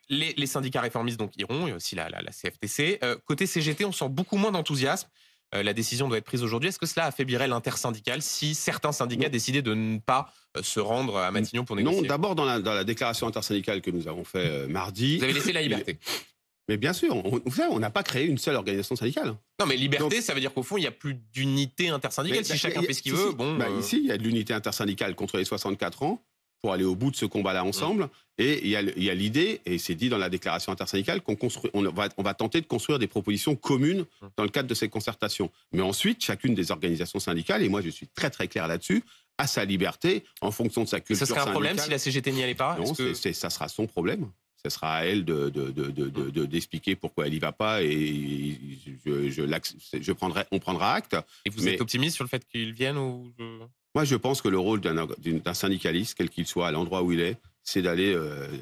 Les syndicats réformistes donc iront, il y a aussi la CFTC. Côté CGT, on sent beaucoup moins d'enthousiasme. La décision doit être prise aujourd'hui. Est-ce que cela affaiblirait l'intersyndical si certains syndicats Non. décidaient de ne pas se rendre à Matignon pour Non, négocier? d'abord dans la déclaration intersyndicale que nous avons fait Vous mardi. avez laissé la liberté. Mais bien sûr, vous savez, on n'a pas créé une seule organisation syndicale. Non, mais liberté, Donc, ça veut dire qu'au fond, il n'y a plus d'unité intersyndicale. Si chacun fait ce qu'il veut, bon. Ici, il y a de l'unité intersyndicale contre les 64 ans pour aller au bout de ce combat-là ensemble. Et il y a l'idée, et c'est dit dans la déclaration intersyndicale, on va tenter de construire des propositions communes dans le cadre de ces concertations. Mais ensuite, chacune des organisations syndicales, et moi je suis très très clair là-dessus, a sa liberté en fonction de sa culture Ce serait un problème syndicale. si la CGT n'y allait pas? Non, ça sera son problème. Ce sera à elle d'expliquer pourquoi elle n'y va pas et on prendra acte. Et vous êtes optimiste sur le fait qu'ils viennent ou Moi, je pense que le rôle d'un syndicaliste, quel qu'il soit, à l'endroit où il est, c'est d'aller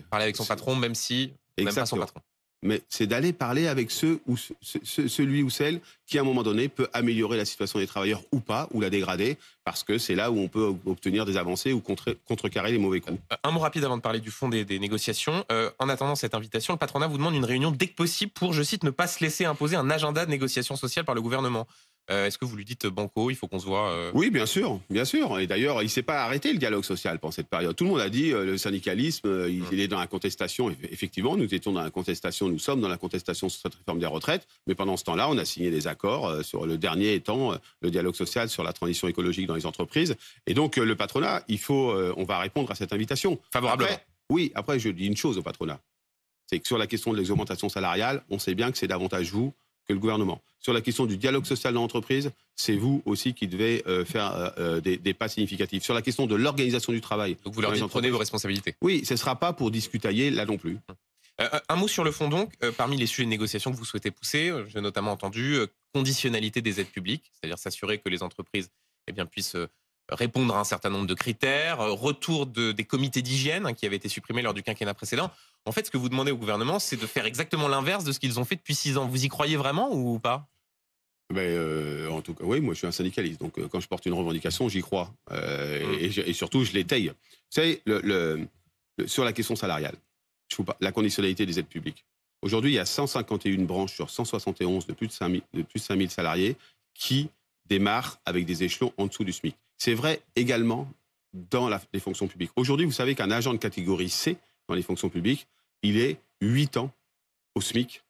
parler avec son patron, même si on n'aime pas son patron? Mais c'est d'aller parler avec celui ou celle qui, à un moment donné, peut améliorer la situation des travailleurs ou pas, ou la dégrader, parce que c'est là où on peut obtenir des avancées ou contrecarrer les mauvais coups. Un mot rapide avant de parler du fond des négociations. En attendant cette invitation, le patronat vous demande une réunion dès que possible pour, je cite, ne pas se laisser imposer un agenda de négociation sociale par le gouvernement. Est-ce que vous lui dites banco, il faut qu'on se voit Oui, bien sûr, bien sûr. Et d'ailleurs, il ne s'est pas arrêté le dialogue social pendant cette période. Tout le monde a dit le syndicalisme, il est dans la contestation. Effectivement, nous étions dans la contestation, nous sommes dans la contestation sur cette réforme des retraites. Mais pendant ce temps-là, on a signé des accords sur le dernier étant le dialogue social sur la transition écologique dans les entreprises. Et donc, le patronat, on va répondre à cette invitation. favorablement? Après, je dis une chose au patronat. C'est que sur la question de l'exaugmentation salariale, on sait bien que c'est davantage vous que le gouvernement. Sur la question du dialogue social dans l'entreprise, c'est vous aussi qui devez faire des pas significatifs. Sur la question de l'organisation du travail... Donc vous leur dites prenez vos responsabilités. Oui, ce ne sera pas pour discutailler là non plus. Un mot sur le fond donc. Parmi les sujets de négociation que vous souhaitez pousser, j'ai notamment entendu conditionnalité des aides publiques, c'est-à-dire s'assurer que les entreprises puissent répondre à un certain nombre de critères, retour des comités d'hygiène qui avaient été supprimés lors du quinquennat précédent. En fait, ce que vous demandez au gouvernement, c'est de faire exactement l'inverse de ce qu'ils ont fait depuis 6 ans. Vous y croyez vraiment ou pas? En tout cas, oui, moi je suis un syndicaliste, donc quand je porte une revendication, j'y crois. Et surtout, je l'étaye. Vous savez, sur la question salariale, la conditionnalité des aides publiques. Aujourd'hui, il y a 151 branches sur 171 de plus de 5000 salariés qui démarrent avec des échelons en dessous du SMIC. C'est vrai également dans les fonctions publiques. Aujourd'hui, vous savez qu'un agent de catégorie C dans les fonctions publiques, il est 8 ans au SMIC.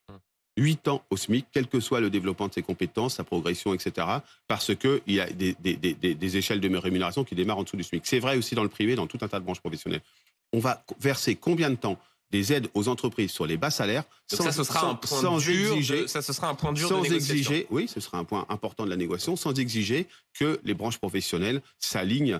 8 ans au SMIC, quel que soit le développement de ses compétences, sa progression, etc. Parce qu'il y a des échelles de rémunération qui démarrent en dessous du SMIC. C'est vrai aussi dans le privé, dans tout un tas de branches professionnelles. On va verser combien de temps des aides aux entreprises sur les bas salaires ce sera un point dur de négociation. Oui, ce sera un point important de la négociation, sans exiger que les branches professionnelles s'alignent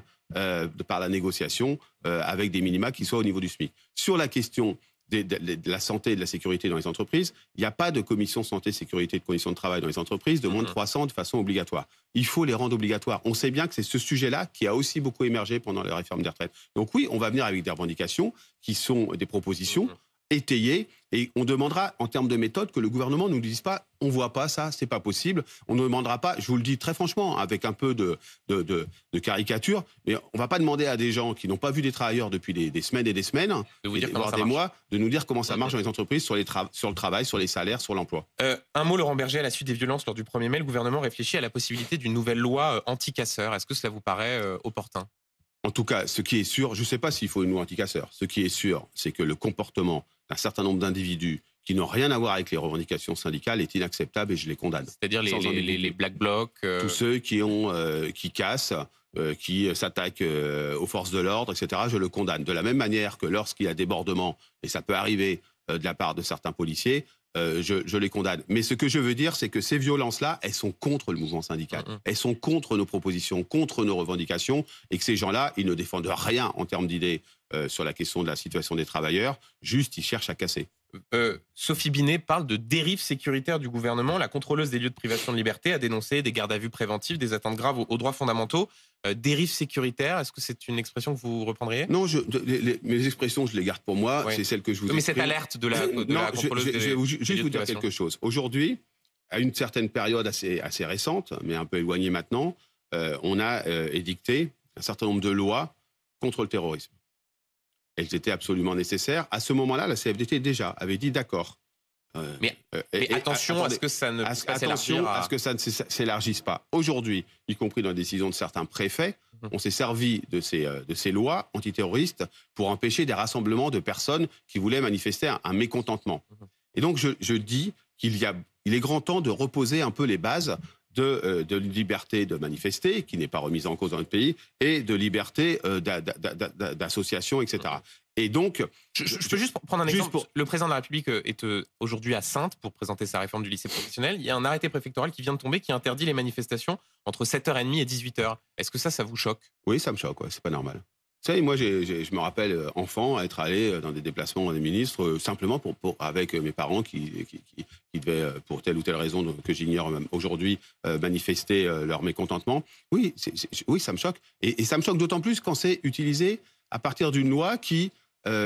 par la négociation avec des minima qui soient au niveau du SMIC. Sur la question de la santé et de la sécurité dans les entreprises, il n'y a pas de commission santé, sécurité et de conditions de travail dans les entreprises de moins de 300 de façon obligatoire. Il faut les rendre obligatoires. On sait bien que c'est ce sujet-là qui a aussi beaucoup émergé pendant la réforme des retraites. Donc oui, on va venir avec des revendications qui sont des propositions étayées et on demandera en termes de méthode que le gouvernement ne nous dise pas on voit pas ça, c'est pas possible. On ne demandera pas, je vous le dis très franchement, avec un peu de caricature, mais on va pas demander à des gens qui n'ont pas vu des travailleurs depuis des semaines et des semaines, voire des mois, de nous dire comment ça marche dans les entreprises sur le travail, sur les salaires, sur l'emploi. Un mot, Laurent Berger, à la suite des violences lors du 1er mai, le gouvernement réfléchit à la possibilité d'une nouvelle loi anti-casseurs. Est-ce que cela vous paraît opportun? En tout cas, ce qui est sûr, je ne sais pas s'il faut une loi anti-casseurs. Ce qui est sûr, c'est que le comportement d'un certain nombre d'individus qui n'ont rien à voir avec les revendications syndicales est inacceptable et je les condamne. C'est-à-dire les Black Blocs Tous ceux qui cassent, qui s'attaquent aux forces de l'ordre, etc., je le condamne. De la même manière que lorsqu'il y a débordement, et ça peut arriver de la part de certains policiers, je les condamne. Mais ce que je veux dire, c'est que ces violences-là, elles sont contre le mouvement syndical. Elles sont contre nos propositions, contre nos revendications, et que ces gens-là, ils ne défendent rien en termes d'idées sur la question de la situation des travailleurs, juste ils cherchent à casser. Sophie Binet parle de dérive sécuritaire du gouvernement. La contrôleuse des lieux de privation de liberté a dénoncé des gardes à vue préventives, des atteintes graves aux droits fondamentaux. Dérive sécuritaire, est-ce que c'est une expression que vous reprendriez? Non, mes expressions, je les garde pour moi. Ouais. C'est celle que je vous exprime. Mais cette alerte de la contrôleuse je vais juste vous dire quelque chose. Aujourd'hui, à une certaine période assez récente, mais un peu éloignée maintenant, on a édicté un certain nombre de lois contre le terrorisme. elles étaient absolument nécessaires. À ce moment-là, la CFDT déjà avait dit d'accord. Mais attention à ce que ça ne puisse pas s'élargir à ce que ça ne s'élargisse pas. Aujourd'hui, y compris dans la décision de certains préfets, on s'est servi de ces lois antiterroristes pour empêcher des rassemblements de personnes qui voulaient manifester un mécontentement. Et donc, je dis il est grand temps de reposer un peu les bases de liberté de manifester, qui n'est pas remise en cause dans notre pays, et de liberté d'association, etc. Et donc... Je peux juste prendre un exemple. Le président de la République est aujourd'hui à Saintes pour présenter sa réforme du lycée professionnel. Il y a un arrêté préfectoral qui vient de tomber qui interdit les manifestations entre 7h30 et 18h. Est-ce que ça vous choque? Oui, ça me choque, ouais, c'est pas normal. Vous savez, moi, je me rappelle, enfant, être allé dans des déplacements des ministres, simplement avec mes parents qui devaient, pour telle ou telle raison que j'ignore même aujourd'hui, manifester leur mécontentement. Oui, oui, ça me choque. Et ça me choque d'autant plus quand c'est utilisé à partir d'une loi qui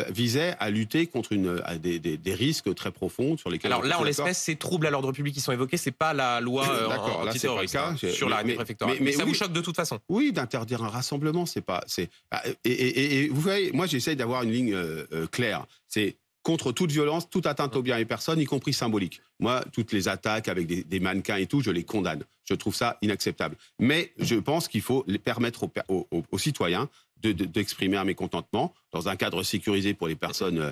visait à lutter contre des risques très profonds sur lesquels... Alors là, en l'espèce, c'est troubles à l'ordre public qui sont évoqués, c'est pas la loi antiterroriste sur l'arrêté préfectoral. Mais ça vous choque de toute façon? Oui, d'interdire un rassemblement, c'est pas... Et vous voyez, moi j'essaye d'avoir une ligne claire. C'est contre toute violence, toute atteinte aux biens et personnes, y compris symbolique. Moi, toutes les attaques avec des mannequins et tout, je les condamne. Je trouve ça inacceptable. Mais je pense qu'il faut permettre aux citoyens d'exprimer un mécontentement dans un cadre sécurisé pour les personnes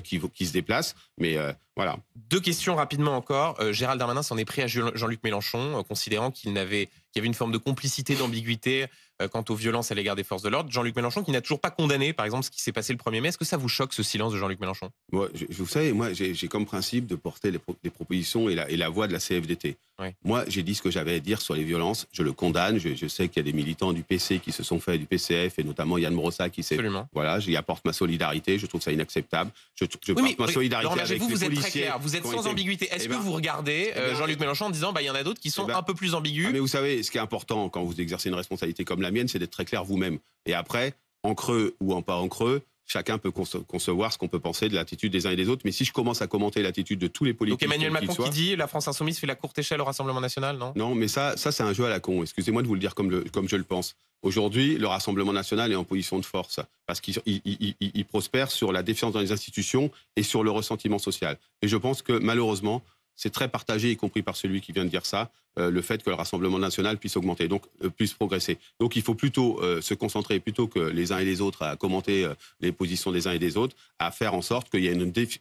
qui se déplacent. Mais voilà. Deux questions rapidement encore. Gérald Darmanin s'en est pris à Jean-Luc Mélenchon, considérant qu'il y avait une forme de complicité, d'ambiguïté quant aux violences à l'égard des forces de l'ordre. Jean-Luc Mélenchon qui n'a toujours pas condamné, par exemple, ce qui s'est passé le 1er mai. Est-ce que ça vous choque, ce silence de Jean-Luc Mélenchon? Moi, vous savez, moi, j'ai comme principe de porter les propositions et la voix de la CFDT. Oui. Moi, j'ai dit ce que j'avais à dire sur les violences. Je le condamne. Je sais qu'il y a des militants du PC qui se sont fait du PCF, et notamment Yann Brossa qui s'est... Voilà, j'y apporte ma solidarité. Je trouve ça inacceptable. Je porte ma solidarité avec les policiers. Vous êtes très clair. Vous êtes sans ambiguïté. Est-ce que vous regardez Jean-Luc Mélenchon en disant il y en a d'autres qui sont un peu plus ambigus? Mais vous savez, ce qui est important quand vous exercez une responsabilité comme la mienne, c'est d'être très clair vous-même. Et après, en creux ou en pas en creux, chacun peut concevoir ce qu'on peut penser de l'attitude des uns et des autres. Mais si je commence à commenter l'attitude de tous les politiques... Donc Emmanuel Macron qui dit la France insoumise fait la courte échelle au Rassemblement national, non? Non, mais ça c'est un jeu à la con. Excusez-moi de vous le dire comme je le pense. Aujourd'hui, le Rassemblement national est en position de force parce qu'il prospère sur la défiance dans les institutions et sur le ressentiment social. Et je pense que malheureusement, c'est très partagé, y compris par celui qui vient de dire ça, le fait que le Rassemblement national puisse augmenter, donc puisse progresser. Donc il faut plutôt se concentrer, plutôt que les uns et les autres à commenter les positions des uns et des autres, à faire en sorte qu'il y ait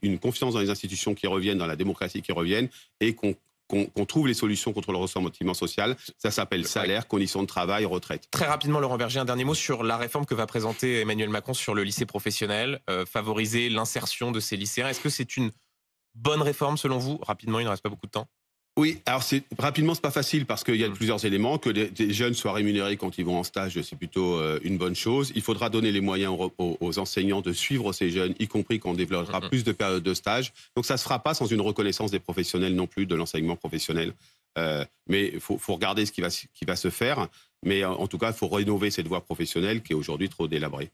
une confiance dans les institutions qui reviennent, dans la démocratie qui revienne, et qu'on trouve les solutions contre le ressentiment social. Ça s'appelle salaire, conditions de travail, retraite. Très rapidement, Laurent Berger, un dernier mot sur la réforme que va présenter Emmanuel Macron sur le lycée professionnel, favoriser l'insertion de ces lycéens. Est-ce que c'est une bonne réforme selon vous? Rapidement, il ne reste pas beaucoup de temps. Oui, alors rapidement, c'est pas facile parce qu'il y a plusieurs éléments. Que des jeunes soient rémunérés quand ils vont en stage, c'est plutôt une bonne chose. Il faudra donner les moyens aux enseignants de suivre ces jeunes, y compris quand on développera plus de périodes de stage. Donc ça ne se fera pas sans une reconnaissance des professionnels non plus, de l'enseignement professionnel. Mais il faut regarder ce qui va se faire. Mais en tout cas, il faut rénover cette voie professionnelle qui est aujourd'hui trop délabrée.